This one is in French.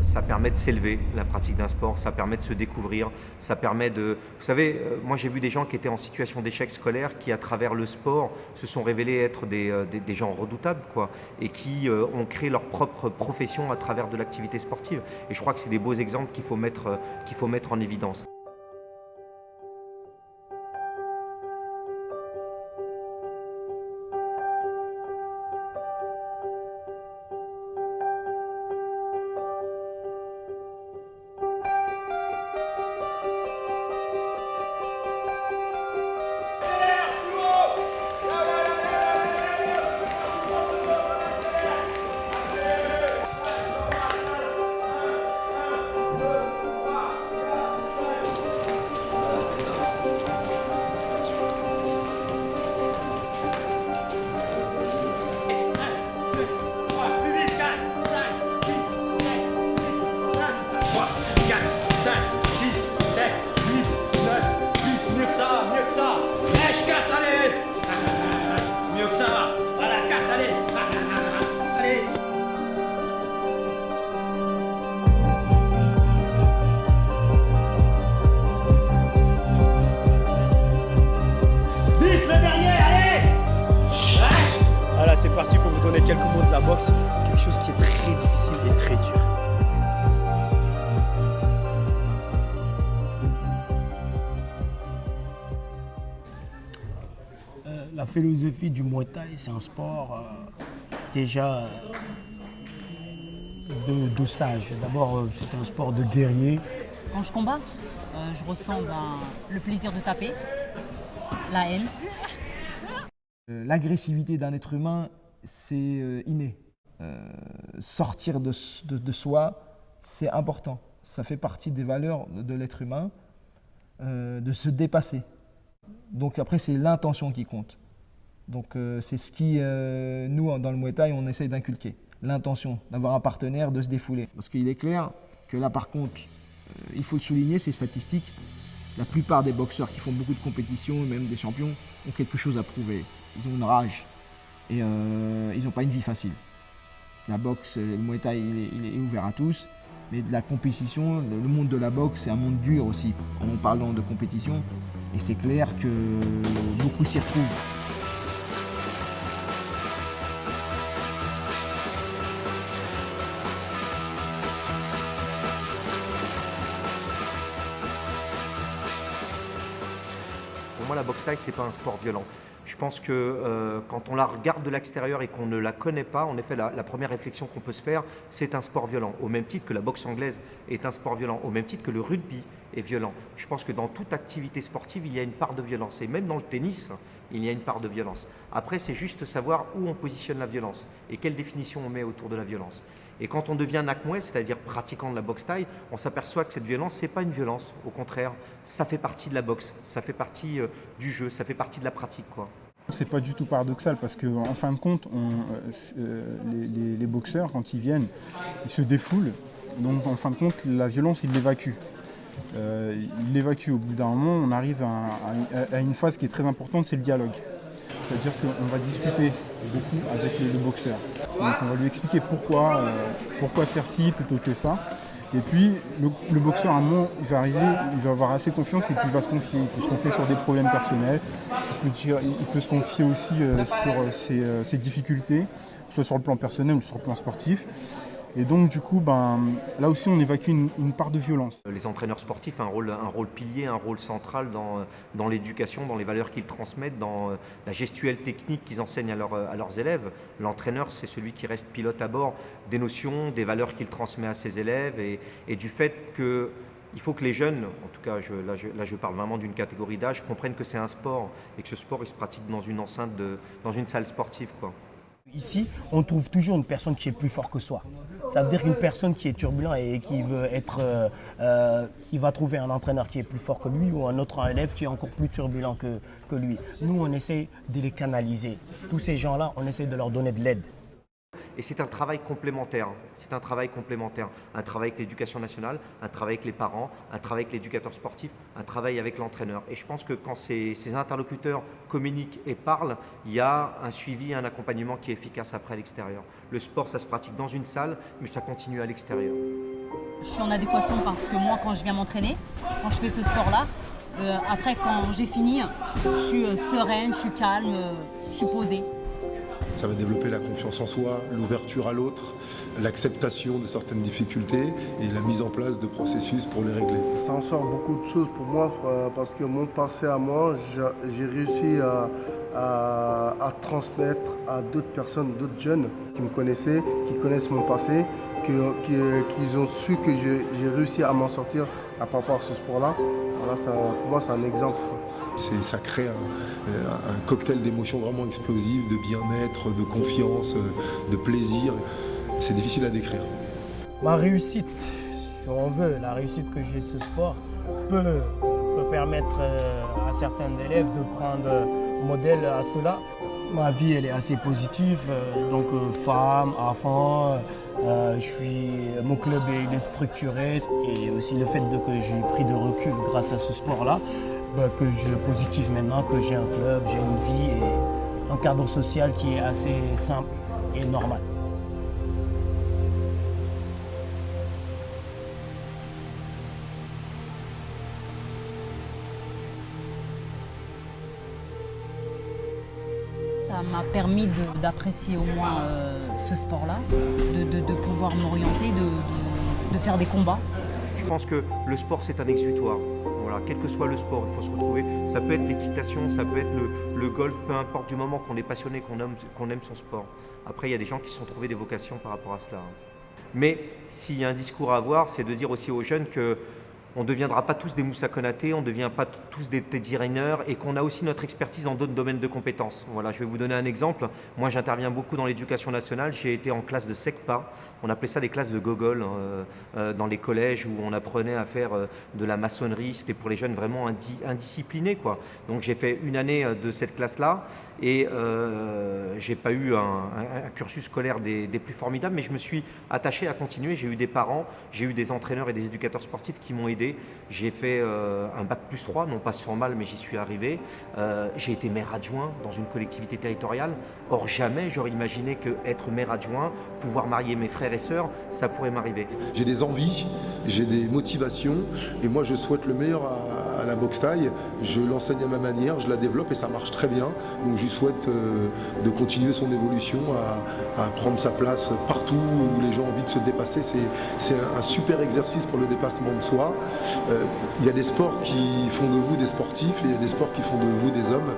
ça permet de s'élever, la pratique d'un sport, ça permet de se découvrir, ça permet de... Vous savez, moi j'ai vu des gens qui étaient en situation d'échec scolaire qui, à travers le sport, se sont révélés être des gens redoutables, quoi, et qui ont créé leur propre profession à travers de l'activité sportive. Et je crois que c'est des beaux exemples qu'il faut mettre en évidence. Voilà, c'est parti pour vous donner quelques mots de la boxe, quelque chose qui est très difficile et très dur. La philosophie du Muay Thai, c'est un sport déjà de sage. D'abord, c'est un sport de guerrier. Quand je combats, je ressens le plaisir de taper, la haine. L'agressivité d'un être humain, c'est inné. Sortir de soi, c'est important. Ça fait partie des valeurs de l'être humain, de se dépasser. Donc après, c'est l'intention qui compte. Donc c'est ce qui, nous, dans le Muay Thai, on essaye d'inculquer. L'intention, d'avoir un partenaire, de se défouler. Parce qu'il est clair que là, par contre, il faut souligner ces statistiques. La plupart des boxeurs qui font beaucoup de compétitions, et même des champions, ont quelque chose à prouver. Ils ont une rage et ils n'ont pas une vie facile. La boxe, le Muay Thai, il est ouvert à tous, mais de la compétition, le monde de la boxe, c'est un monde dur aussi, en parlant de compétition, et c'est clair que beaucoup s'y retrouvent. Pour moi, la boxe thaï, c'est pas un sport violent. Je pense que quand on la regarde de l'extérieur et qu'on ne la connaît pas, en effet, la première réflexion qu'on peut se faire, c'est un sport violent. Au même titre que la boxe anglaise est un sport violent, au même titre que le rugby est violent. Je pense que dans toute activité sportive, il y a une part de violence. Et même dans le tennis, il y a une part de violence. Après, c'est juste savoir où on positionne la violence et quelle définition on met autour de la violence. Et quand on devient nakmuay, c'est-à-dire pratiquant de la boxe thaï, on s'aperçoit que cette violence, ce n'est pas une violence. Au contraire, ça fait partie de la boxe, ça fait partie du jeu, ça fait partie de la pratique, quoi. C'est pas du tout paradoxal parce qu'en fin de compte, les boxeurs, quand ils viennent, ils se défoulent. Donc en fin de compte, la violence, ils l'évacuent. Ils l'évacuent. Au bout d'un moment, on arrive à une phase qui est très importante, c'est le dialogue. C'est-à-dire qu'on va discuter beaucoup avec le boxeur. Donc on va lui expliquer pourquoi faire ci plutôt que ça. Et puis le boxeur, à un moment, il va arriver, il va avoir assez confiance et puis il va se confier. Il peut se confier sur des problèmes personnels, il peut se confier aussi sur ses difficultés, soit sur le plan personnel ou sur le plan sportif. Et donc du coup, là aussi on évacue une part de violence. Les entraîneurs sportifs ont un rôle pilier, un rôle central dans l'éducation, dans les valeurs qu'ils transmettent, dans la gestuelle technique qu'ils enseignent à leurs élèves. L'entraîneur, c'est celui qui reste pilote à bord des notions, des valeurs qu'il transmet à ses élèves et du fait que il faut que les jeunes, en tout cas là je parle vraiment d'une catégorie d'âge, comprennent que c'est un sport et que ce sport il se pratique dans une enceinte, dans une salle sportive, quoi. Ici, on trouve toujours une personne qui est plus fort que soi. Ça veut dire qu'une personne qui est turbulente et qui veut être... il va trouver un entraîneur qui est plus fort que lui ou un autre élève qui est encore plus turbulent que lui. Nous, on essaie de les canaliser. Tous ces gens-là, on essaie de leur donner de l'aide. Et c'est un travail complémentaire. C'est un travail complémentaire. Un travail avec l'éducation nationale, un travail avec les parents, un travail avec l'éducateur sportif, un travail avec l'entraîneur. Et je pense que quand ces interlocuteurs communiquent et parlent, il y a un suivi, un accompagnement qui est efficace après à l'extérieur. Le sport, ça se pratique dans une salle, mais ça continue à l'extérieur. Je suis en adéquation parce que moi, quand je viens m'entraîner, quand je fais ce sport-là, après, quand j'ai fini, je suis sereine, je suis calme, je suis posée. Ça va développer la confiance en soi, l'ouverture à l'autre, l'acceptation de certaines difficultés et la mise en place de processus pour les régler. Ça en sort beaucoup de choses pour moi parce que mon passé à moi, j'ai réussi à transmettre à d'autres personnes, d'autres jeunes qui me connaissaient, qui connaissent mon passé, qu'ils ont su que j'ai réussi à m'en sortir par rapport à ce sport-là. Voilà, pour moi, c'est un exemple. Ça crée un cocktail d'émotions vraiment explosives, de bien-être, de confiance, de plaisir. C'est difficile à décrire. Ma réussite, si on veut, la réussite que j'ai ce sport peut permettre à certains élèves de prendre modèle à cela. Ma vie, elle est assez positive, donc femme, enfant, mon club il est structuré et aussi le fait que j'ai pris de recul grâce à ce sport-là, que je suis positif maintenant, que j'ai un club, j'ai une vie et un cadre social qui est assez simple et normal. Ça m'a permis d'apprécier au moins ce sport-là, de pouvoir m'orienter, de faire des combats. Je pense que le sport, c'est un exutoire. Voilà, quel que soit le sport, il faut se retrouver. Ça peut être l'équitation, ça peut être le golf, peu importe, du moment qu'on est passionné, qu'on aime son sport. Après, il y a des gens qui se sont trouvés des vocations par rapport à cela. Mais s'il y a un discours à avoir, c'est de dire aussi aux jeunes que on ne deviendra pas tous des Moussa Konaté, on ne devient pas tous des Teddy Riner et qu'on a aussi notre expertise dans d'autres domaines de compétences. Voilà, je vais vous donner un exemple. Moi, j'interviens beaucoup dans l'éducation nationale. J'ai été en classe de SECPA. On appelait ça des classes de gogol dans les collèges où on apprenait à faire de la maçonnerie. C'était pour les jeunes vraiment indisciplinés, quoi. Donc, j'ai fait une année de cette classe-là et j'ai pas eu un cursus scolaire des plus formidables, mais je me suis attaché à continuer. J'ai eu des parents, j'ai eu des entraîneurs et des éducateurs sportifs qui m'ont aidé. J'ai fait un bac+3, non pas sans mal, mais j'y suis arrivé. J'ai été maire adjoint dans une collectivité territoriale. Or, jamais j'aurais imaginé qu'être maire adjoint, pouvoir marier mes frères et sœurs, ça pourrait m'arriver. J'ai des envies, j'ai des motivations et moi je souhaite le meilleur à la boxe thaï. Je l'enseigne à ma manière, je la développe et ça marche très bien. Donc je lui souhaite de continuer son évolution, à prendre sa place partout où les gens ont envie de se dépasser. C'est un super exercice pour le dépassement de soi. Il y a des sports qui font de vous des sportifs et il y a des sports qui font de vous des hommes.